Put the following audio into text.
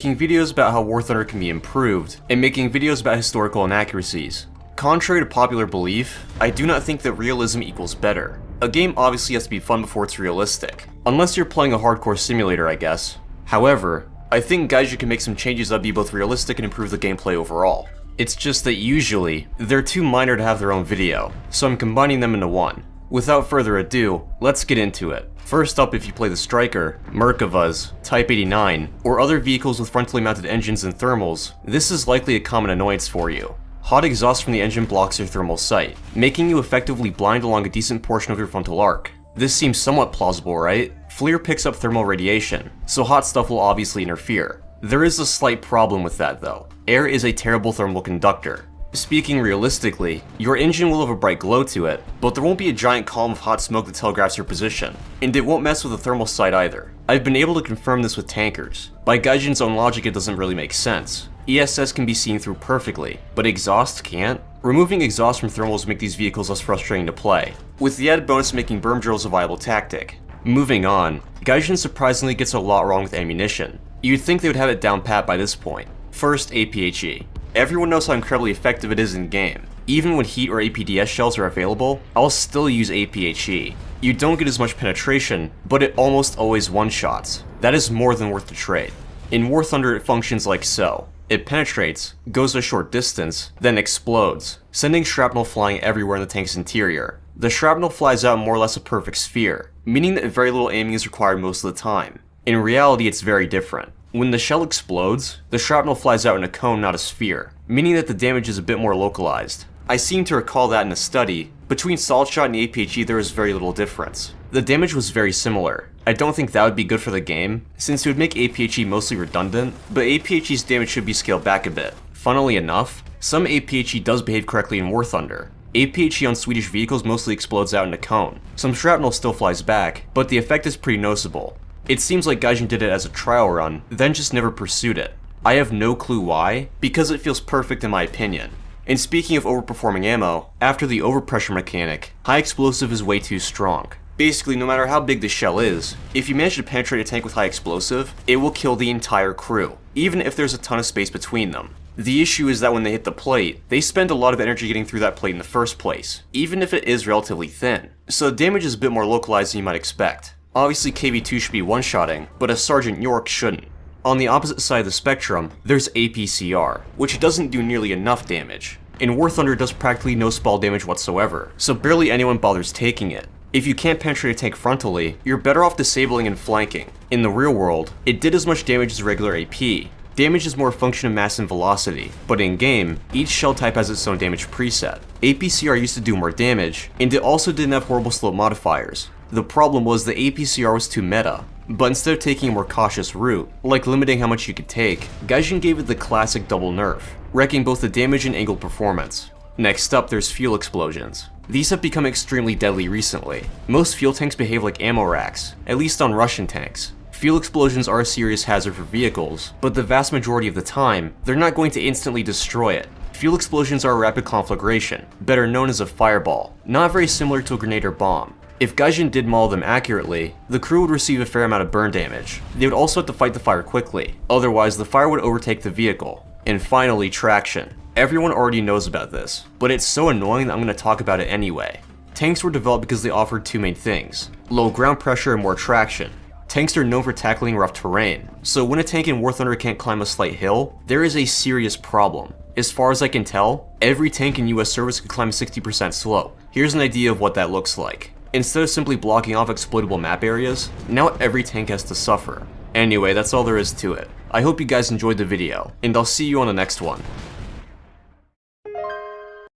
making videos about how War Thunder can be improved, and making videos about historical inaccuracies. Contrary to popular belief, I do not think that realism equals better. A game obviously has to be fun before it's realistic, unless you're playing a hardcore simulator, I guess. However, I think Gaijin can make some changes that be both realistic and improve the gameplay overall. It's just that usually, they're too minor to have their own video, so I'm combining them into one. Without further ado, let's get into it. First up, if you play the Striker, Merkavas, Type 89, or other vehicles with frontally mounted engines and thermals, this is likely a common annoyance for you. Hot exhaust from the engine blocks your thermal sight, making you effectively blind along a decent portion of your frontal arc. This seems somewhat plausible, right? FLIR picks up thermal radiation, so hot stuff will obviously interfere. There is a slight problem with that though. Air is a terrible thermal conductor. Speaking realistically, your engine will have a bright glow to it, but there won't be a giant column of hot smoke that telegraphs your position, and it won't mess with the thermal sight either. I've been able to confirm this with tankers. By Gaijin's own logic, it doesn't really make sense. ESS can be seen through perfectly, but exhaust can't? Removing exhaust from thermals make these vehicles less frustrating to play, with the added bonus of making berm drills a viable tactic. Moving on, Gaijin surprisingly gets a lot wrong with ammunition. You'd think they would have it down pat by this point. First, APHE. Everyone knows how incredibly effective it is in-game. Even when heat or APDS shells are available, I'll still use APHE. You don't get as much penetration, but it almost always one-shots. That is more than worth the trade. In War Thunder, it functions like so. It penetrates, goes a short distance, then explodes, sending shrapnel flying everywhere in the tank's interior. The shrapnel flies out in more or less a perfect sphere, meaning that very little aiming is required most of the time. In reality, it's very different. When the shell explodes, the shrapnel flies out in a cone, not a sphere, meaning that the damage is a bit more localized. I seem to recall that in a study, between Solid Shot and APHE there is very little difference. The damage was very similar. I don't think that would be good for the game, since it would make APHE mostly redundant, but APHE's damage should be scaled back a bit. Funnily enough, some APHE does behave correctly in War Thunder. APHE on Swedish vehicles mostly explodes out in a cone. Some shrapnel still flies back, but the effect is pretty noticeable. It seems like Gaijin did it as a trial run, then just never pursued it. I have no clue why, because it feels perfect in my opinion. And speaking of overperforming ammo, after the overpressure mechanic, high explosive is way too strong. Basically, no matter how big the shell is, if you manage to penetrate a tank with high explosive, it will kill the entire crew, even if there's a ton of space between them. The issue is that when they hit the plate, they spend a lot of energy getting through that plate in the first place, even if it is relatively thin, so the damage is a bit more localized than you might expect. Obviously KV-2 should be one-shotting, but a Sergeant York shouldn't. On the opposite side of the spectrum, there's APCR, which doesn't do nearly enough damage. In War Thunder, it does practically no spall damage whatsoever, so barely anyone bothers taking it. If you can't penetrate a tank frontally, you're better off disabling and flanking. In the real world, it did as much damage as regular AP. Damage is more a function of mass and velocity, but in game, each shell type has its own damage preset. APCR used to do more damage, and it also didn't have horrible slope modifiers. The problem was the APCR was too meta, but instead of taking a more cautious route, like limiting how much you could take, Gaijin gave it the classic double nerf, wrecking both the damage and angled performance. Next up, there's fuel explosions. These have become extremely deadly recently. Most fuel tanks behave like ammo racks, at least on Russian tanks. Fuel explosions are a serious hazard for vehicles, but the vast majority of the time, they're not going to instantly destroy it. Fuel explosions are a rapid conflagration, better known as a fireball, not very similar to a grenade or bomb. If Gaijin did maul them accurately, the crew would receive a fair amount of burn damage. They would also have to fight the fire quickly, otherwise the fire would overtake the vehicle. And finally, traction. Everyone already knows about this, but it's so annoying that I'm going to talk about it anyway. Tanks were developed because they offered two main things: low ground pressure and more traction. Tanks are known for tackling rough terrain, so when a tank in War Thunder can't climb a slight hill, there is a serious problem. As far as I can tell, every tank in US service can climb a 60% slope. Here's an idea of what that looks like. Instead of simply blocking off exploitable map areas, now every tank has to suffer. Anyway, that's all there is to it. I hope you guys enjoyed the video, and I'll see you on the next one.